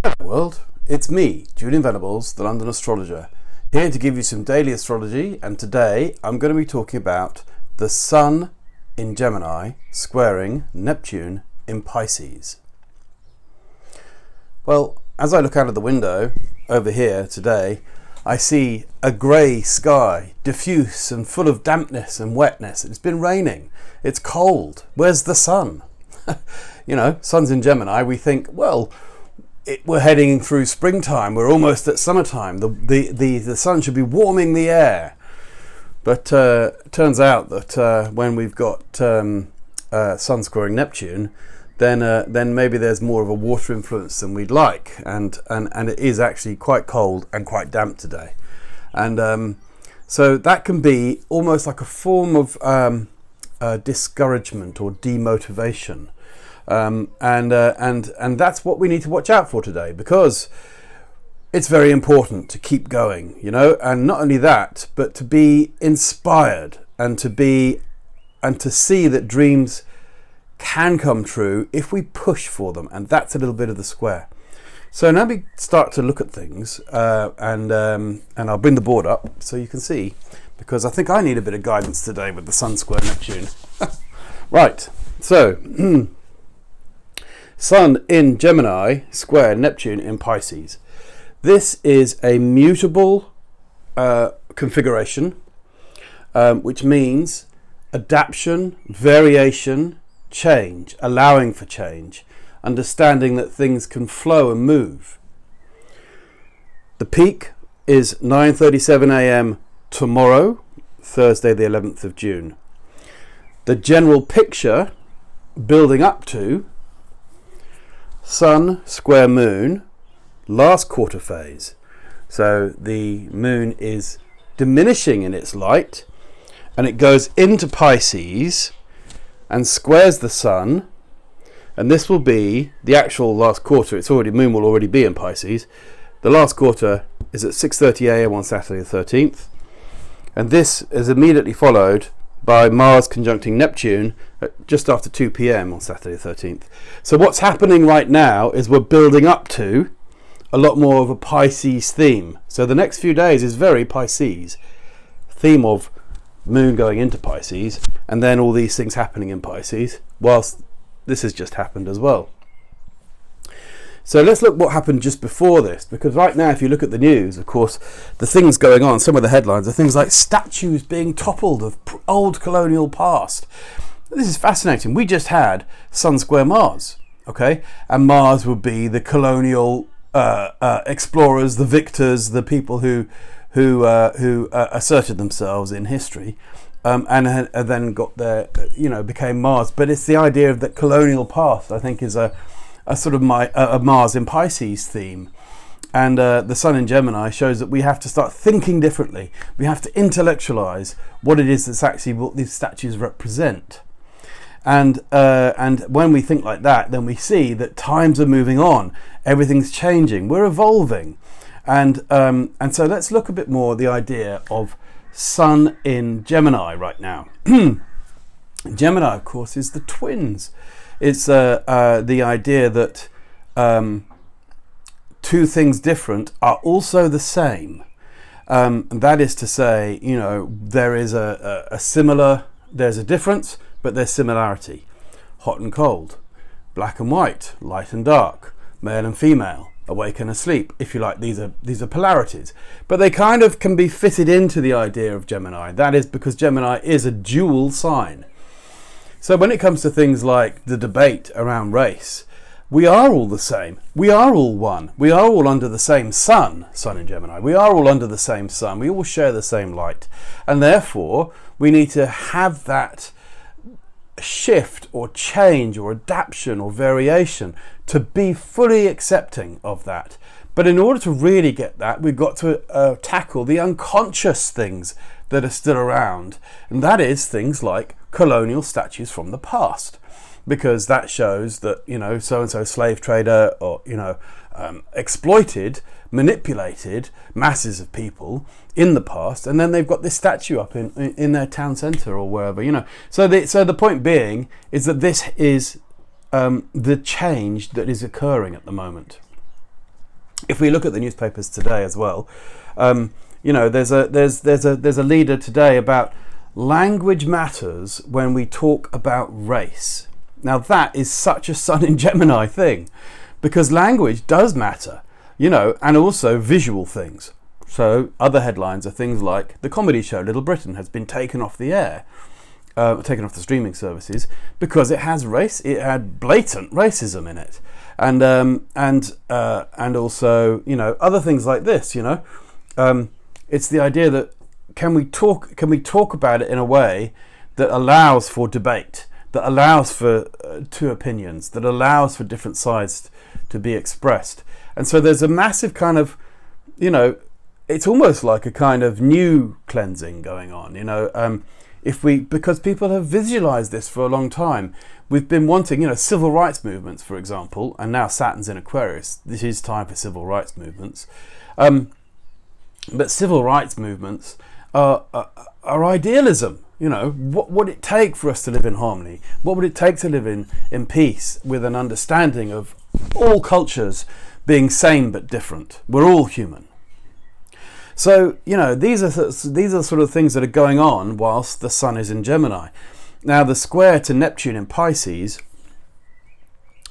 Hello world, it's me, Julian Venables, the London Astrologer, here to give you some daily astrology, and today I'm going to be talking about the Sun in Gemini squaring Neptune in Pisces. Well, as I look out of the window over here today, I see a grey sky, diffuse and full of dampness and wetness. It's been raining, it's cold, where's the sun? You know, sun's in Gemini, we think, well, we're heading through springtime, we're almost at summertime, the sun should be warming the air. But turns out that when we've got sun squaring Neptune, then maybe there's more of a water influence than we'd like, and it is actually quite cold and quite damp today. And so that can be almost like a form of discouragement or demotivation. And that's what we need to watch out for today, because it's very important to keep going, you know, and not only that, but to be inspired and to see that dreams can come true if we push for them, and that's a little bit of the square. So now we start to look at things, and I'll bring the board up so you can see, because I think I need a bit of guidance today with the Sun square Neptune. Right, so Sun in Gemini square Neptune in Pisces. This is a mutable configuration, which means adaptation, variation, change, allowing for change, understanding that things can flow and move. The peak is 9:37 a.m. tomorrow, Thursday the 11th of June. The general picture building up to Sun square Moon, last quarter phase. So the moon is diminishing in its light, and it goes into Pisces and squares the Sun, and this will be the actual last quarter. Moon will already be in Pisces. The last quarter is at 6:30 a.m. on Saturday the 13th, and this is immediately followed by Mars conjuncting Neptune at just after 2 p.m. on Saturday the 13th. So what's happening right now is we're building up to a lot more of a Pisces theme. So the next few days is very Pisces, theme of moon going into Pisces, and then all these things happening in Pisces, whilst this has just happened as well. So let's look what happened just before this, because right now if you look at the news, of course, the things going on, some of the headlines are things like statues being toppled of old colonial past. This is fascinating. We just had Sun square Mars, okay? And Mars would be the colonial explorers, the victors, the people who asserted themselves in history, and then got their, became Mars. But it's the idea of that colonial past, I think, is a sort of a Mars in Pisces theme. And the Sun in Gemini shows that we have to start thinking differently. We have to intellectualize what it is that's actually what these statues represent. And when we think like that, then we see that times are moving on, everything's changing, we're evolving. And so let's look a bit more at the idea of Sun in Gemini right now. Gemini, of course, is the twins. It's the idea that two things different are also the same. And that is to say, there is there's a difference, but there's similarity. Hot and cold, black and white, light and dark, male and female, awake and asleep. If you like, these are polarities, but they kind of can be fitted into the idea of Gemini. That is because Gemini is a dual sign. So when it comes to things like the debate around race, we are all the same. We are all one. We are all under the same sun in Gemini. We are all under the same sun. We all share the same light. And therefore, we need to have that shift or change or adaptation or variation to be fully accepting of that. But in order to really get that, we've got to tackle the unconscious things that are still around. And that is things like colonial statues from the past, because that shows that, so-and-so slave trader or, exploited, manipulated masses of people in the past, and then they've got this statue up in their town centre or wherever, So the point being is that this is the change that is occurring at the moment. if we look at the newspapers today as well, you know, there's a leader today about language matters when we talk about race. Now that is such a Sun in Gemini thing, because language does matter, you know, and also visual things. So other headlines are things like the comedy show Little Britain has been taken off the air, taken off the streaming services because it had blatant racism in it, and also, you know, other things like this. You know, it's the idea that can we talk about it in a way that allows for debate, that allows for two opinions, that allows for different sides to be expressed. And so there's a massive kind of, you know, it's almost like a kind of new cleansing going on, you know, because people have visualized this for a long time. We've been wanting, you know, civil rights movements, for example, and now Saturn's in Aquarius. This is time for civil rights movements. But civil rights movements are idealism. You know, what would it take for us to live in harmony? What would it take to live in peace, with an understanding of all cultures being same but different? We're all human. So, you know, these are sort of things that are going on whilst the Sun is in Gemini. Now, the square to Neptune in Pisces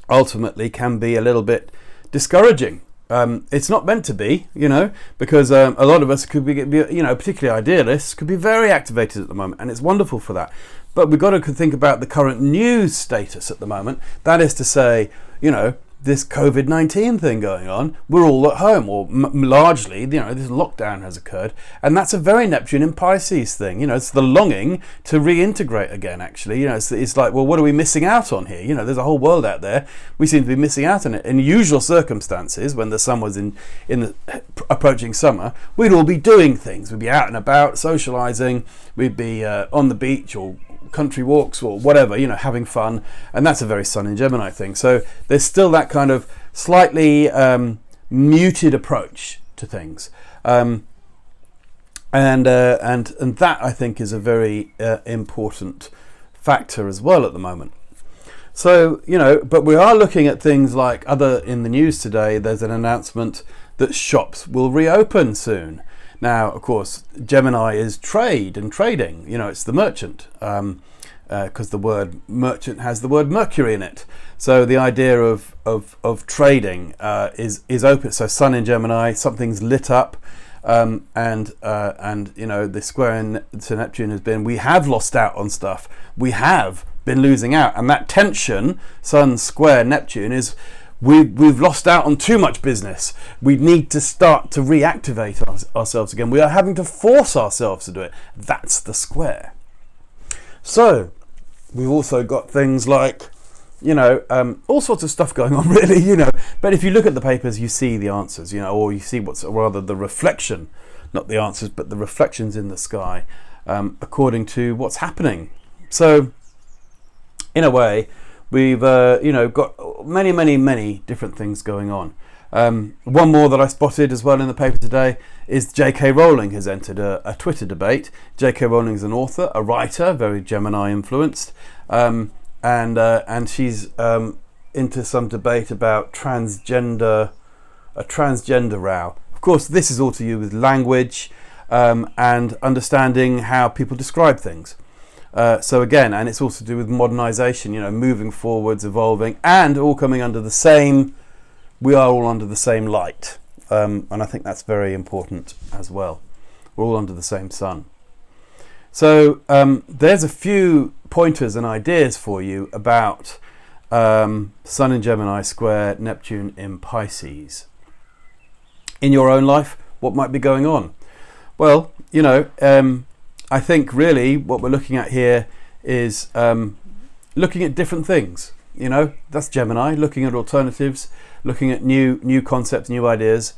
ultimately can be a little bit discouraging. It's not meant to be, you know, because a lot of us could be, you know, particularly idealists, could be very activated at the moment, and it's wonderful for that. But we've got to think about the current news status at the moment. That is to say, you know, this COVID-19 thing going on, we're all at home, or largely, you know, this lockdown has occurred, and that's a very Neptune in Pisces thing. You know, it's the longing to reintegrate again, actually. You know, it's like, well, what are we missing out on here? You know, there's a whole world out there. We seem to be missing out on it. In usual circumstances, when the sun was in the approaching summer, we'd all be doing things. We'd be out and about, socializing. We'd be on the beach or country walks or whatever, you know, having fun. And that's a very Sun in Gemini thing. So there's still that kind of slightly muted approach to things, and that, I think, is a very important factor as well at the moment. So, you know, but we are looking at things like in the news today. There's an announcement that shops will reopen soon. Now, of course, Gemini is trade and trading. You know, it's the merchant, because the word merchant has the word Mercury in it. So the idea of trading is open. So Sun in Gemini, something's lit up, and you know, the square to Neptune has been, we have lost out on stuff. We have been losing out, and that tension, Sun square Neptune, is we've lost out on too much business. We need to start to reactivate ourselves again. We are having to force ourselves to do it. That's the square. So we've also got things like, you know, all sorts of stuff going on, really, you know. But if you look at the papers, you see the answers, you know, or you see what's rather the reflection, not the answers, but the reflections in the sky, according to what's happening. So in a way, we've you know, got many different things going on. One more that I spotted as well in the paper today is J.K. Rowling has entered a Twitter debate. J.K. Rowling is an author, a writer, very Gemini influenced, and she's into some debate about a transgender row. Of course, this is all to do with language and understanding how people describe things. So again, and it's also to do with modernization, you know, moving forwards, evolving, and all coming under the same, we are all under the same light. And I think that's very important as well. We're all under the same sun. So there's a few pointers and ideas for you about Sun in Gemini square Neptune in Pisces. In your own life, what might be going on? Well, you know, I think really what we're looking at here is looking at different things. You know, that's Gemini, looking at alternatives, looking at new concepts, new ideas,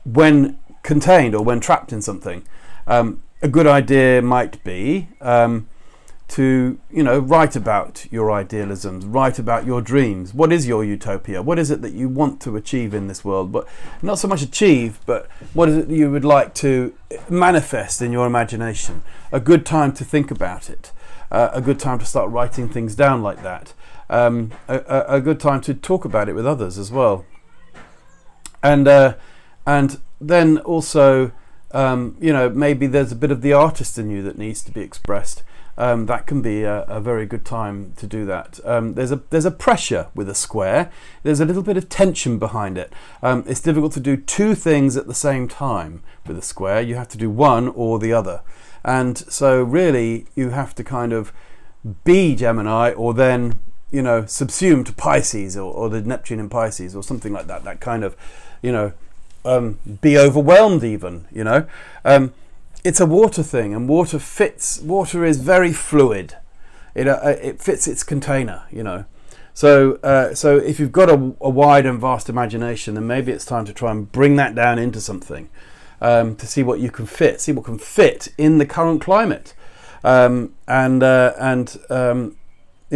when contained or when trapped in something. A good idea might be to, you know, write about your idealisms, write about your dreams. What is your utopia? What is it that you want to achieve in this world? But not so much achieve, but what is it that you would like to manifest in your imagination? A good time to think about it. A good time to start writing things down like that. A good time to talk about it with others as well. and then also, you know, maybe there's a bit of the artist in you that needs to be expressed. That can be a very good time to do that. There's a pressure with a square. There's a little bit of tension behind it. It's difficult to do two things at the same time with a square. You have to do one or the other, and so really you have to kind of be Gemini, or then, you know, subsume to Pisces, or the Neptune in Pisces, or something like that. That kind of, you know, be overwhelmed even, you know. It's a water thing, and water is very fluid. It fits its container, you know. So if you've got a wide and vast imagination, then maybe it's time to try and bring that down into something, to see what you can fit, in the current climate. You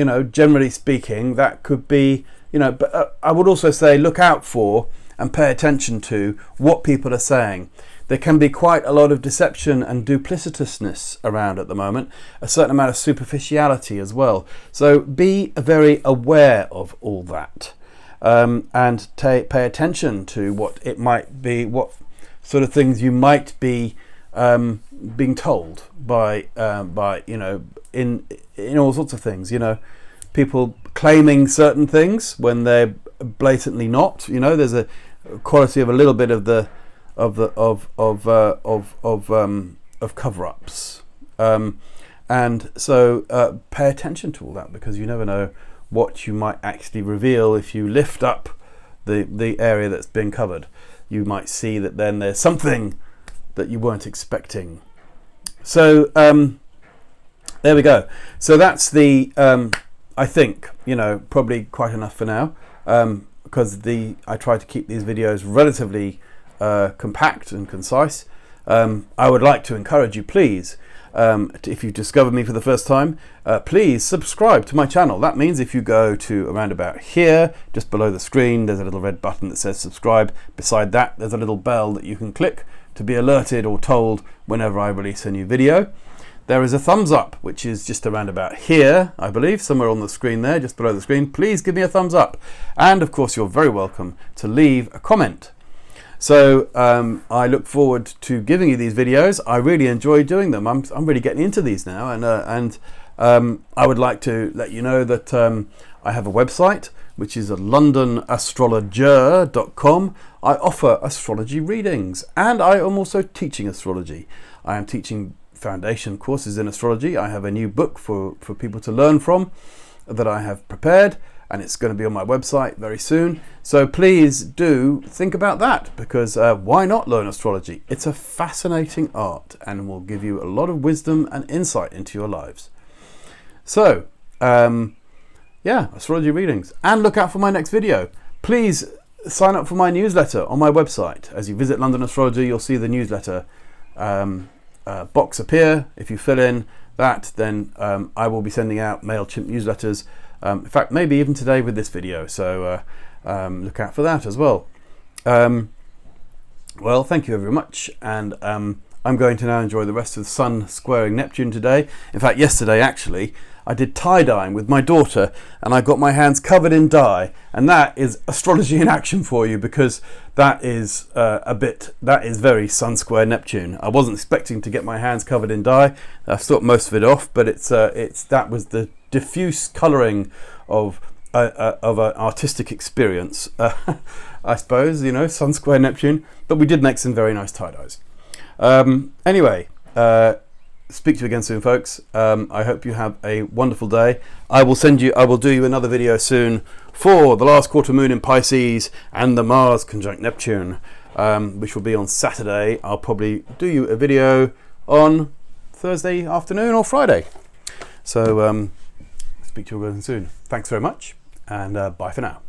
know, generally speaking, that could be, you know, but I would also say look out for and pay attention to what people are saying. There can be quite a lot of deception and duplicitousness around at the moment, a certain amount of superficiality as well. So be very aware of all that, and pay attention to what it might be, what sort of things you might be being told by you know, in all sorts of things, you know, people claiming certain things when they're blatantly not. You know, there's a quality of a little bit of the cover-ups, and so pay attention to all that, because you never know what you might actually reveal if you lift up the area that's been covered. You might see that then there's something that you weren't expecting. So there we go. So that's the I think, you know, probably quite enough for now, because I try to keep these videos relatively compact and concise. I would like to encourage you, please, if you discovered me for the first time, please subscribe to my channel. That means if you go to around about here, just below the screen, there's a little red button that says subscribe. Beside that, there's a little bell that you can click to be alerted or told whenever I release a new video. There is a thumbs up, which is just around about here, I believe, somewhere on the screen there, just below the screen. Please give me a thumbs up. And of course, you're very welcome to leave a comment. So I look forward to giving you these videos. I really enjoy doing them. I'm really getting into these now, and I would like to let you know that I have a website, which is londonastrologer.com. I offer astrology readings, and I am also teaching astrology. I am teaching foundation courses in astrology. I have a new book for people to learn from that I have prepared, and it's going to be on my website very soon. So please do think about that, because why not learn astrology? It's a fascinating art and will give you a lot of wisdom and insight into your lives. So yeah, astrology readings, and look out for my next video. Please sign up for my newsletter on my website. As you visit London Astrologer, you'll see the newsletter box appear. If you fill in that, then I will be sending out MailChimp newsletters. In fact, maybe even today with this video. So look out for that as well. Well, thank you very much, and I'm going to now enjoy the rest of the Sun squaring Neptune today. In fact, yesterday actually I did tie-dyeing with my daughter, and I got my hands covered in dye, and that is astrology in action for you, because that is that is very Sun square Neptune. I wasn't expecting to get my hands covered in dye. I've thought most of it off, but that was the diffuse colouring of an artistic experience, I suppose, you know, Sun square Neptune. But we did make some very nice tie-dyes. Anyway, speak to you again soon, folks. I hope you have a wonderful day. I will do you another video soon for the last quarter moon in Pisces and the Mars conjunct Neptune, which will be on Saturday. I'll probably do you a video on Thursday afternoon or Friday. So speak to you again soon. Thanks very much, and bye for now.